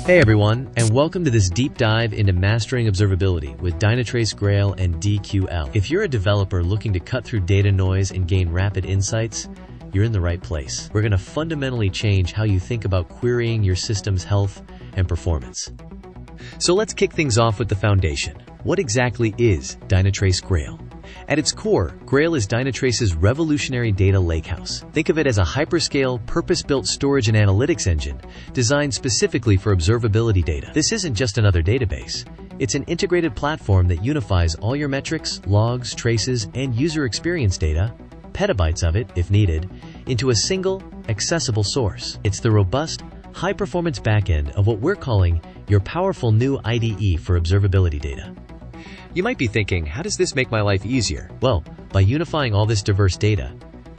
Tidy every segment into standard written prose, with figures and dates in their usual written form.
Hey everyone, and welcome to this deep dive into mastering observability with Dynatrace Grail and DQL. If you're a developer looking to cut through data noise and gain rapid insights, you're in the right place. We're going to fundamentally change how you think about querying your system's health and performance. So let's kick things off with the foundation. What exactly is Dynatrace Grail? At its core, Grail is Dynatrace's revolutionary data lakehouse. Think of it as a hyperscale, purpose-built storage and analytics engine designed specifically for observability data. This isn't just another database. It's an integrated platform that unifies all your metrics, logs, traces, and user experience data, petabytes of it, if needed, into a single, accessible source. It's the robust, high-performance backend of what we're calling your powerful new IDE for observability data. You might be thinking, how does this make my life easier? Well, by unifying all this diverse data,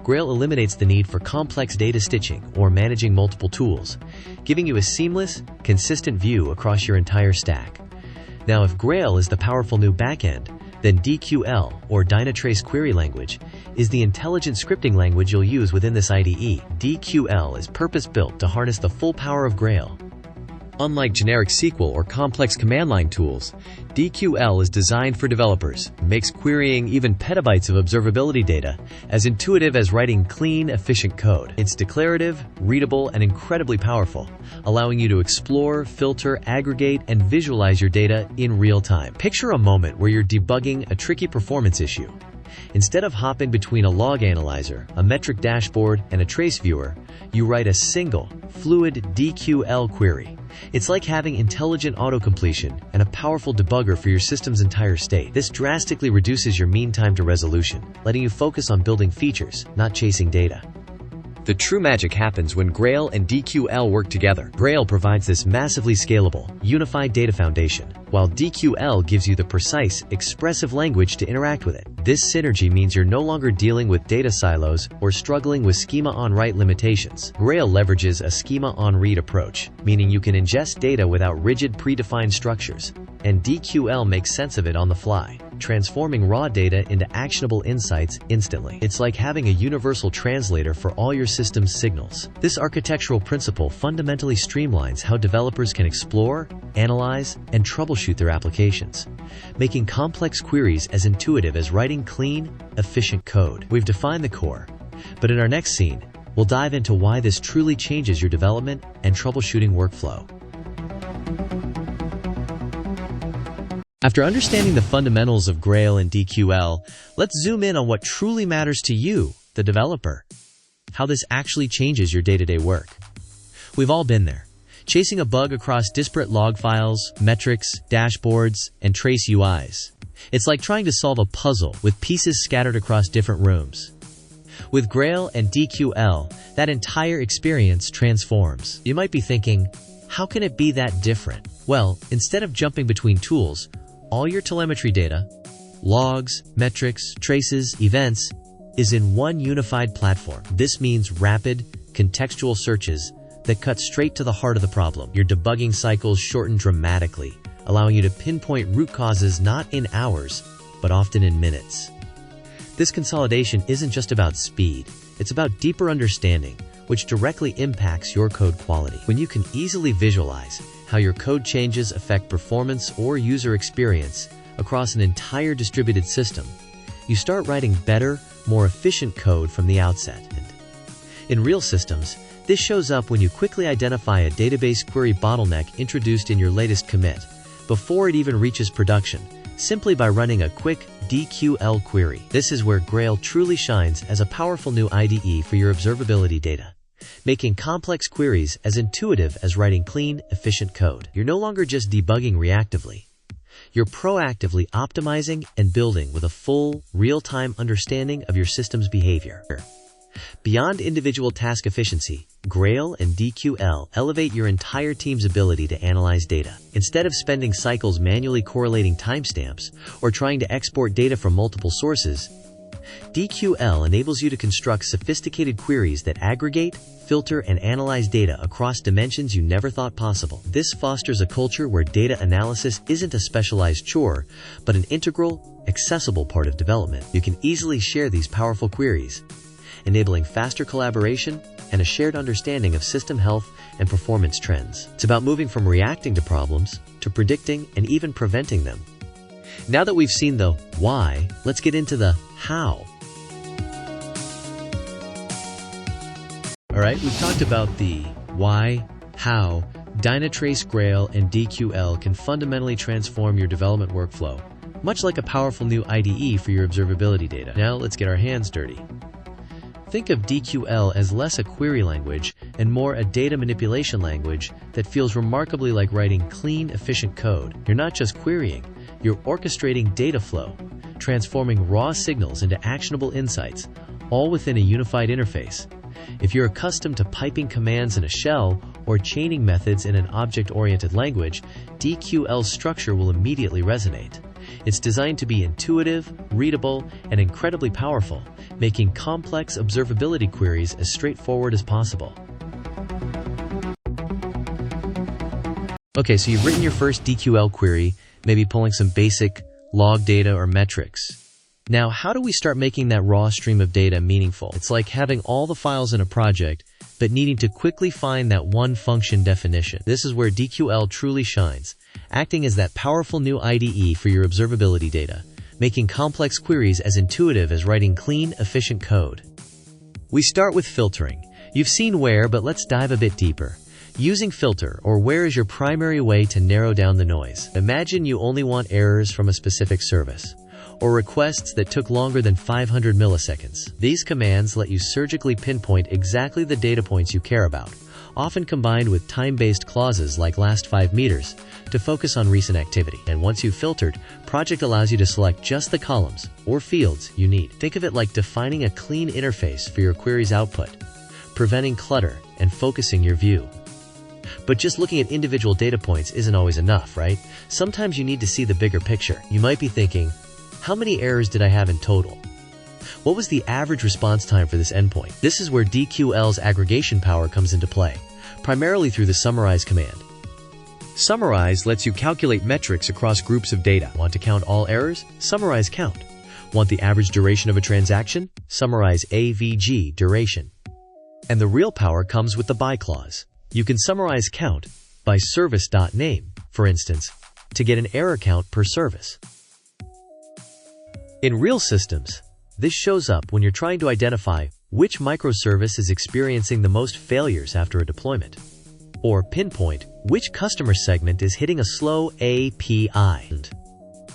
Grail eliminates the need for complex data stitching or managing multiple tools, giving you a seamless, consistent view across your entire stack. Now, if Grail is the powerful new backend, then DQL, or Dynatrace Query Language, is the intelligent scripting language you'll use within this IDE. DQL is purpose-built to harness the full power of Grail. Unlike generic SQL or complex command line tools, DQL is designed for developers, makes querying even petabytes of observability data as intuitive as writing clean, efficient code. It's declarative, readable, and incredibly powerful, allowing you to explore, filter, aggregate, and visualize your data in real time. Picture a moment where you're debugging a tricky performance issue. Instead of hopping between a log analyzer, a metric dashboard, and a trace viewer, you write a single, fluid DQL query. It's like having intelligent auto-completion and a powerful debugger for your system's entire state. This drastically reduces your mean time to resolution, letting you focus on building features, not chasing data. The true magic happens when Grail and DQL work together. Grail provides this massively scalable, unified data foundation, while DQL gives you the precise, expressive language to interact with it. This synergy means you're no longer dealing with data silos or struggling with schema-on-write limitations. Grail leverages a schema-on-read approach, meaning you can ingest data without rigid predefined structures, and DQL makes sense of it on the fly, transforming raw data into actionable insights instantly. It's like having a universal translator for all your system's signals. This architectural principle fundamentally streamlines how developers can explore, analyze, and troubleshoot their applications, making complex queries as intuitive as writing clean, efficient code. We've defined the core, but in our next scene, we'll dive into why this truly changes your development and troubleshooting workflow. After understanding the fundamentals of Grail and DQL, let's zoom in on what truly matters to you, the developer. How this actually changes your day-to-day work. We've all been there, chasing a bug across disparate log files, metrics, dashboards, and trace UIs. It's like trying to solve a puzzle with pieces scattered across different rooms. With Grail and DQL, that entire experience transforms. You might be thinking, how can it be that different? Well, instead of jumping between tools, all your telemetry data, logs, metrics, traces, events, is in one unified platform. This means rapid, contextual searches that cut straight to the heart of the problem. Your debugging cycles shorten dramatically, allowing you to pinpoint root causes not in hours, but often in minutes. This consolidation isn't just about speed, it's about deeper understanding, which directly impacts your code quality. When you can easily visualize how your code changes affect performance or user experience across an entire distributed system, you start writing better, more efficient code from the outset. In real systems, this shows up when you quickly identify a database query bottleneck introduced in your latest commit, before it even reaches production, simply by running a quick DQL query. This is where Grail truly shines as a powerful new IDE for your observability data, making complex queries as intuitive as writing clean, efficient code. You're no longer just debugging reactively. You're proactively optimizing and building with a full, real-time understanding of your system's behavior. Beyond individual task efficiency, Grail and DQL elevate your entire team's ability to analyze data. Instead of spending cycles manually correlating timestamps or trying to export data from multiple sources, DQL enables you to construct sophisticated queries that aggregate, filter, and analyze data across dimensions you never thought possible. This fosters a culture where data analysis isn't a specialized chore, but an integral, accessible part of development. You can easily share these powerful queries, enabling faster collaboration and a shared understanding of system health and performance trends. It's about moving from reacting to problems to predicting and even preventing them. Now that we've seen the why, let's get into the how. Alright, we've talked about the why, how. Dynatrace Grail and DQL can fundamentally transform your development workflow, much like a powerful new IDE for your observability data. Now let's get our hands dirty. Think of DQL as less a query language and more a data manipulation language that feels remarkably like writing clean, efficient code. You're not just querying, you're orchestrating data flow, transforming raw signals into actionable insights, all within a unified interface. If you're accustomed to piping commands in a shell or chaining methods in an object-oriented language, DQL's structure will immediately resonate. It's designed to be intuitive, readable, and incredibly powerful, making complex observability queries as straightforward as possible. Okay, so you've written your first DQL query, maybe pulling some basic log data or metrics. Now, how do we start making that raw stream of data meaningful? It's like having all the files in a project, but needing to quickly find that one function definition. This is where DQL truly shines, acting as that powerful new IDE for your observability data, making complex queries as intuitive as writing clean, efficient code. We start with filtering. You've seen where, but let's dive a bit deeper. Using filter or where is your primary way to narrow down the noise. Imagine you only want errors from a specific service, or requests that took longer than 500 milliseconds. These commands let you surgically pinpoint exactly the data points you care about, often combined with time-based clauses like last 5 meters, to focus on recent activity. And once you've filtered, Project allows you to select just the columns or fields you need. Think of it like defining a clean interface for your query's output, preventing clutter and focusing your view. But just looking at individual data points isn't always enough, right? Sometimes you need to see the bigger picture. You might be thinking, how many errors did I have in total? What was the average response time for this endpoint? This is where DQL's aggregation power comes into play, primarily through the summarize command. Summarize lets you calculate metrics across groups of data. Want to count all errors? Summarize count. Want the average duration of a transaction? Summarize AVG duration. And the real power comes with the by clause. You can summarize count by service.name, for instance, to get an error count per service. In real systems, this shows up when you're trying to identify which microservice is experiencing the most failures after a deployment, or pinpoint which customer segment is hitting a slow API.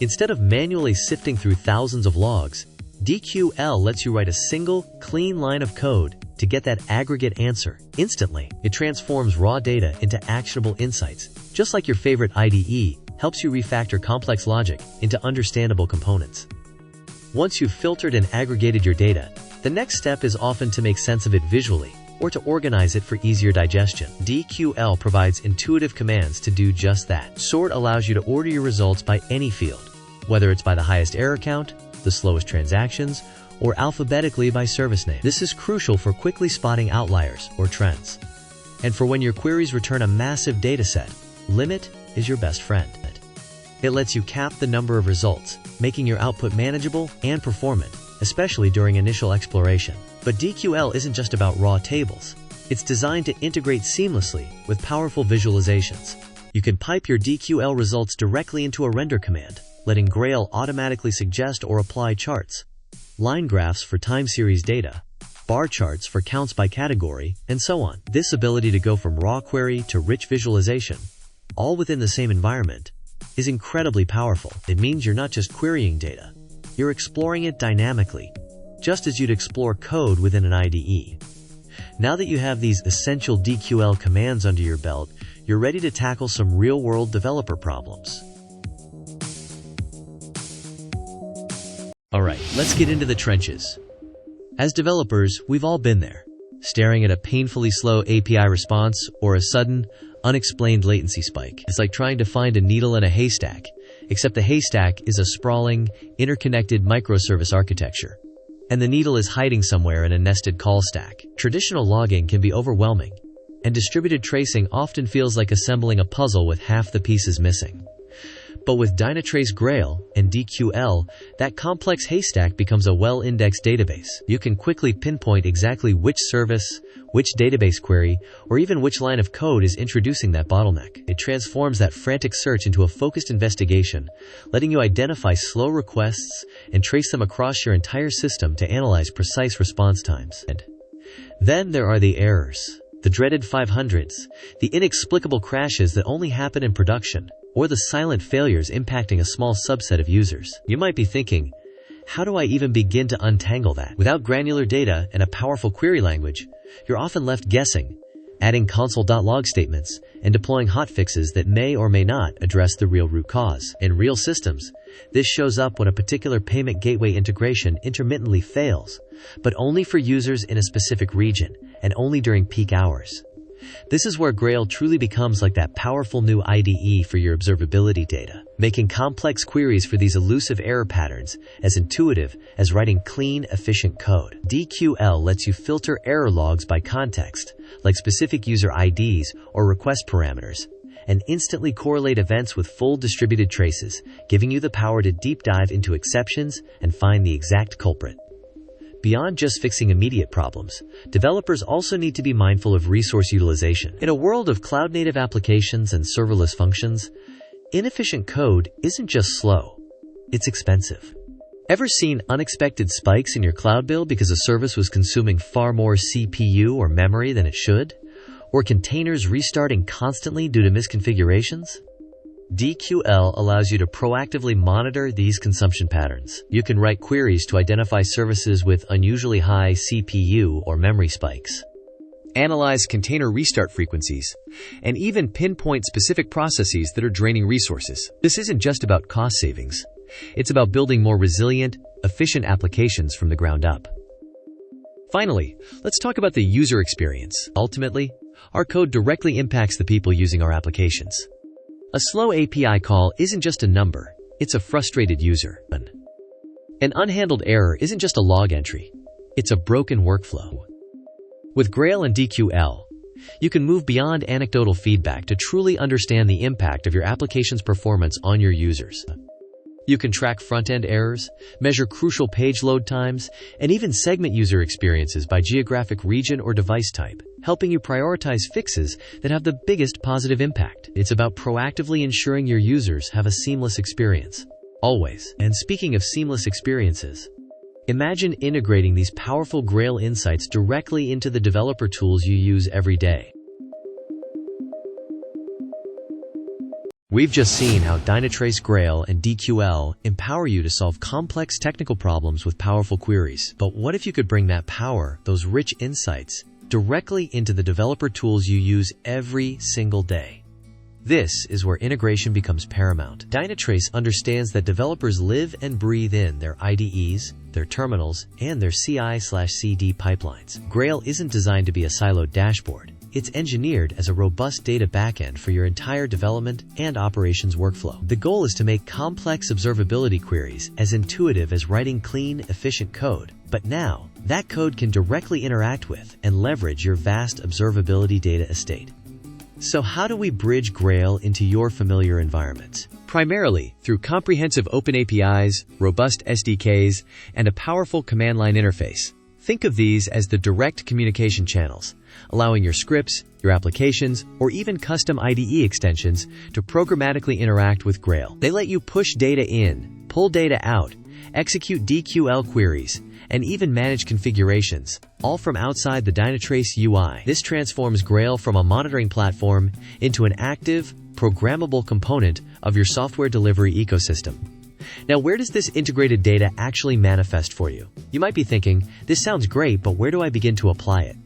Instead of manually sifting through thousands of logs, DQL lets you write a single, clean line of code to get that aggregate answer instantly. It transforms raw data into actionable insights, just like your favorite IDE helps you refactor complex logic into understandable components. Once you've filtered and aggregated your data, the next step is often to make sense of it visually, or to organize it for easier digestion. DQL provides intuitive commands to do just that. Sort allows you to order your results by any field, whether it's by the highest error count, the slowest transactions, or alphabetically by service name. This is crucial for quickly spotting outliers or trends. And for when your queries return a massive dataset, limit is your best friend. It lets you cap the number of results, making your output manageable and performant, especially during initial exploration. But DQL isn't just about raw tables. It's designed to integrate seamlessly with powerful visualizations. You can pipe your DQL results directly into a render command, letting Grail automatically suggest or apply charts, line graphs for time series data, bar charts for counts by category, and so on. This ability to go from raw query to rich visualization, all within the same environment, is incredibly powerful. It means you're not just querying data, you're exploring it dynamically, just as you'd explore code within an IDE. Now that you have these essential DQL commands under your belt, you're ready to tackle some real-world developer problems. Alright, let's get into the trenches. As developers, we've all been there, staring at a painfully slow API response or a sudden, unexplained latency spike. It's like trying to find a needle in a haystack, except the haystack is a sprawling, interconnected microservice architecture, and the needle is hiding somewhere in a nested call stack. Traditional logging can be overwhelming, and distributed tracing often feels like assembling a puzzle with half the pieces missing. But with Dynatrace Grail and DQL, that complex haystack becomes a well-indexed database. You can quickly pinpoint exactly which service, which database query, or even which line of code is introducing that bottleneck. It transforms that frantic search into a focused investigation, letting you identify slow requests and trace them across your entire system to analyze precise response times. And then there are the errors. The dreaded 500s, the inexplicable crashes that only happen in production, or the silent failures impacting a small subset of users. You might be thinking, how do I even begin to untangle that? Without granular data and a powerful query language, you're often left guessing, adding console.log statements, and deploying hotfixes that may or may not address the real root cause. In real systems, this shows up when a particular payment gateway integration intermittently fails, but only for users in a specific region, and only during peak hours. This is where Grail truly becomes like that powerful new IDE for your observability data, making complex queries for these elusive error patterns as intuitive as writing clean, efficient code. DQL lets you filter error logs by context, like specific user IDs or request parameters, and instantly correlate events with full distributed traces, giving you the power to deep dive into exceptions and find the exact culprit. Beyond just fixing immediate problems, developers also need to be mindful of resource utilization. In a world of cloud-native applications and serverless functions, inefficient code isn't just slow, it's expensive. Ever seen unexpected spikes in your cloud bill because a service was consuming far more CPU or memory than it should? Or containers restarting constantly due to misconfigurations? DQL allows you to proactively monitor these consumption patterns. You can write queries to identify services with unusually high CPU or memory spikes, analyze container restart frequencies, and even pinpoint specific processes that are draining resources. This isn't just about cost savings. It's about building more resilient, efficient applications from the ground up. Finally, let's talk about the user experience. Ultimately, our code directly impacts the people using our applications. A slow API call isn't just a number, it's a frustrated user. An unhandled error isn't just a log entry, it's a broken workflow. With Grail and DQL, you can move beyond anecdotal feedback to truly understand the impact of your application's performance on your users. You can track front-end errors, measure crucial page load times, and even segment user experiences by geographic region or device type, helping you prioritize fixes that have the biggest positive impact. It's about proactively ensuring your users have a seamless experience, always. And speaking of seamless experiences, imagine integrating these powerful Grail insights directly into the developer tools you use every day. We've just seen how Dynatrace Grail and DQL empower you to solve complex technical problems with powerful queries. But what if you could bring that power, those rich insights, directly into the developer tools you use every single day? This is where integration becomes paramount. Dynatrace understands that developers live and breathe in their IDEs, their terminals, and their CI/CD pipelines. Grail isn't designed to be a siloed dashboard. It's engineered as a robust data backend for your entire development and operations workflow. The goal is to make complex observability queries as intuitive as writing clean, efficient code. But now, that code can directly interact with and leverage your vast observability data estate. So how do we bridge Grail into your familiar environments? Primarily through comprehensive open APIs, robust SDKs, and a powerful command line interface. Think of these as the direct communication channels, allowing your scripts, your applications, or even custom IDE extensions to programmatically interact with Grail. They let you push data in, pull data out, execute DQL queries, and even manage configurations, all from outside the Dynatrace UI. This transforms Grail from a monitoring platform into an active, programmable component of your software delivery ecosystem. Now, where does this integrated data actually manifest for you? You might be thinking, this sounds great, but where do I begin to apply it?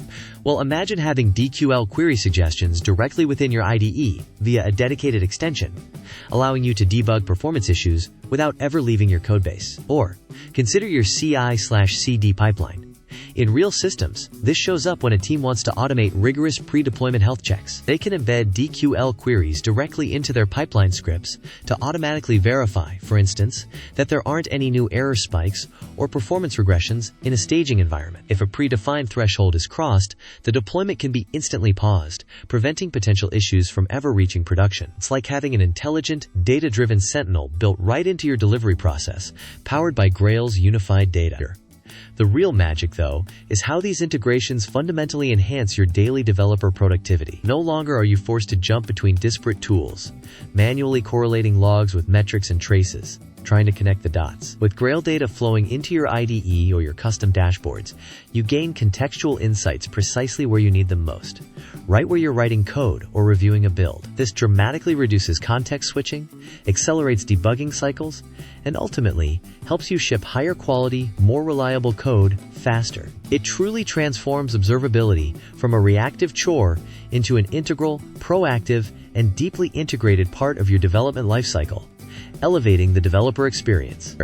Well, imagine having DQL query suggestions directly within your IDE via a dedicated extension, allowing you to debug performance issues without ever leaving your codebase. Or, consider your CI/CD pipeline. In real systems, this shows up when a team wants to automate rigorous pre-deployment health checks. They can embed DQL queries directly into their pipeline scripts to automatically verify, for instance, that there aren't any new error spikes or performance regressions in a staging environment. If a predefined threshold is crossed, the deployment can be instantly paused, preventing potential issues from ever reaching production. It's like having an intelligent, data-driven sentinel built right into your delivery process, powered by Grail's unified data. The real magic, though, is how these integrations fundamentally enhance your daily developer productivity. No longer are you forced to jump between disparate tools, manually correlating logs with metrics and traces, trying to connect the dots. With Grail data flowing into your IDE or your custom dashboards, you gain contextual insights precisely where you need them most, right where you're writing code or reviewing a build. This dramatically reduces context switching, accelerates debugging cycles, and ultimately helps you ship higher quality, more reliable code faster. It truly transforms observability from a reactive chore into an integral, proactive, and deeply integrated part of your development lifecycle, elevating the developer experience.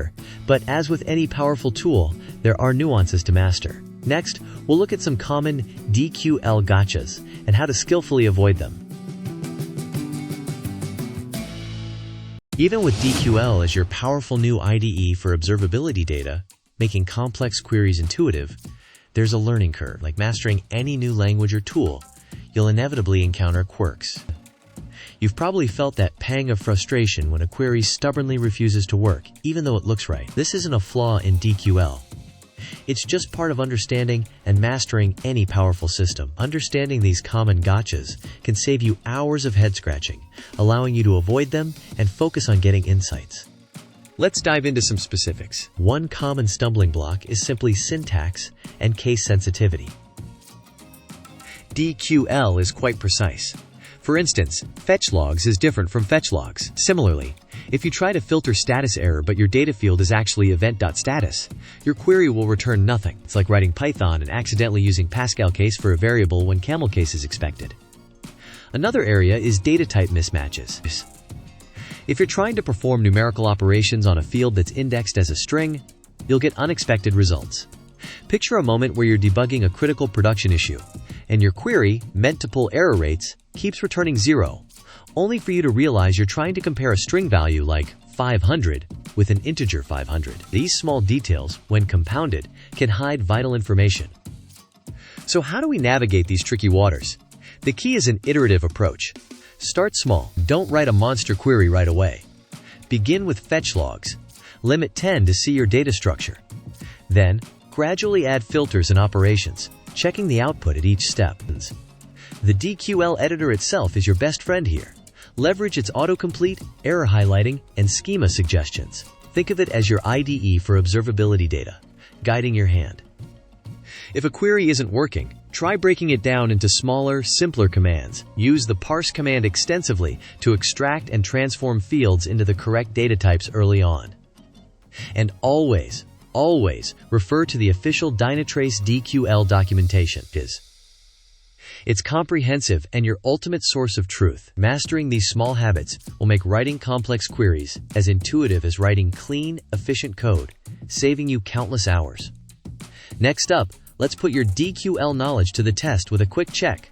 But as with any powerful tool, there are nuances to master. Next, we'll look at some common DQL gotchas and how to skillfully avoid them. Even with DQL as your powerful new IDE for observability data, making complex queries intuitive, there's a learning curve. Like mastering any new language or tool, you'll inevitably encounter quirks. You've probably felt that pang of frustration when a query stubbornly refuses to work, even though it looks right. This isn't a flaw in DQL. It's just part of understanding and mastering any powerful system. Understanding these common gotchas can save you hours of head-scratching, allowing you to avoid them and focus on getting insights. Let's dive into some specifics. One common stumbling block is simply syntax and case sensitivity. DQL is quite precise. For instance, fetch logs is different from fetch logs. Similarly, if you try to filter status error but your data field is actually event.status, your query will return nothing. It's like writing Python and accidentally using Pascal case for a variable when camel case is expected. Another area is data type mismatches. If you're trying to perform numerical operations on a field that's indexed as a string, you'll get unexpected results. Picture a moment where you're debugging a critical production issue, and your query, meant to pull error rates, keeps returning 0, only for you to realize you're trying to compare a string value like 500 with an integer 500. These small details, when compounded, can hide vital information. So how do we navigate these tricky waters? The key is an iterative approach. Start small. Don't write a monster query right away. Begin with fetch logs. Limit 10 to see your data structure. Then, gradually add filters and operations, checking the output at each step. The DQL editor itself is your best friend here. Leverage its autocomplete, error highlighting, and schema suggestions. Think of it as your IDE for observability data, guiding your hand. If a query isn't working, try breaking it down into smaller, simpler commands. Use the parse command extensively to extract and transform fields into the correct data types early on. And always refer to the official Dynatrace DQL documentation. It's comprehensive and your ultimate source of truth. Mastering these small habits will make writing complex queries as intuitive as writing clean, efficient code, saving you countless hours. Next up, let's put your DQL knowledge to the test with a quick check.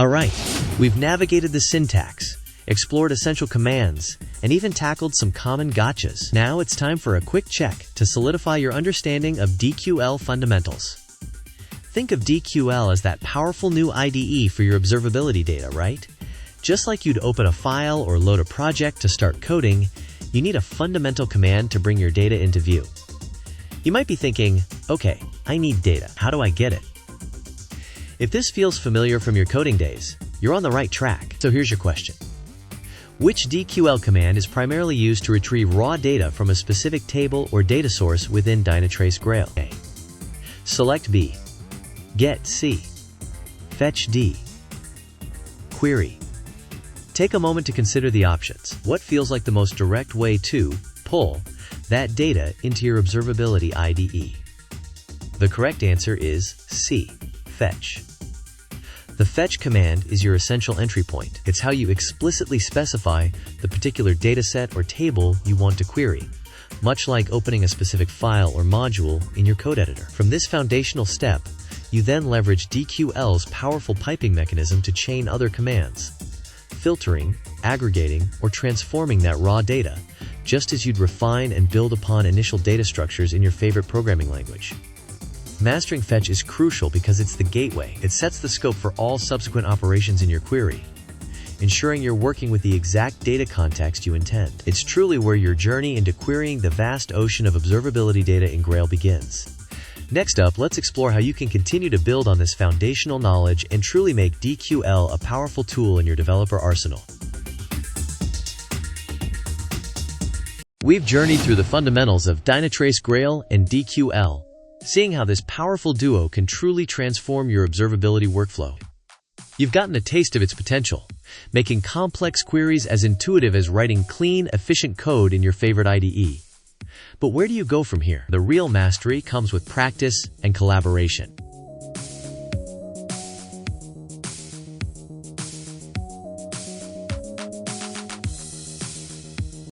Alright, we've navigated the syntax, explored essential commands, and even tackled some common gotchas. Now it's time for a quick check to solidify your understanding of DQL fundamentals. Think of DQL as that powerful new IDE for your observability data, right? Just like you'd open a file or load a project to start coding, you need a fundamental command to bring your data into view. You might be thinking, okay, I need data. How do I get it? If this feels familiar from your coding days, you're on the right track. So here's your question. Which DQL command is primarily used to retrieve raw data from a specific table or data source within Dynatrace Grail? A. Select B. Get C. Fetch D. Query. Take a moment to consider the options. What feels like the most direct way to pull that data into your observability IDE? The correct answer is C. Fetch. The fetch command is your essential entry point. It's how you explicitly specify the particular dataset or table you want to query, much like opening a specific file or module in your code editor. From this foundational step, you then leverage DQL's powerful piping mechanism to chain other commands, filtering, aggregating, or transforming that raw data, just as you'd refine and build upon initial data structures in your favorite programming language. Mastering fetch is crucial because it's the gateway. It sets the scope for all subsequent operations in your query. ensuring you're working with the exact data context you intend. It's truly where your journey into querying the vast ocean of observability data in Grail begins. Next up, let's explore how you can continue to build on this foundational knowledge and truly make DQL a powerful tool in your developer arsenal. We've journeyed through the fundamentals of Dynatrace Grail and DQL, seeing how this powerful duo can truly transform your observability workflow. You've gotten a taste of its potential, making complex queries as intuitive as writing clean, efficient code in your favorite IDE. But where do you go from here? The real mastery comes with practice and collaboration.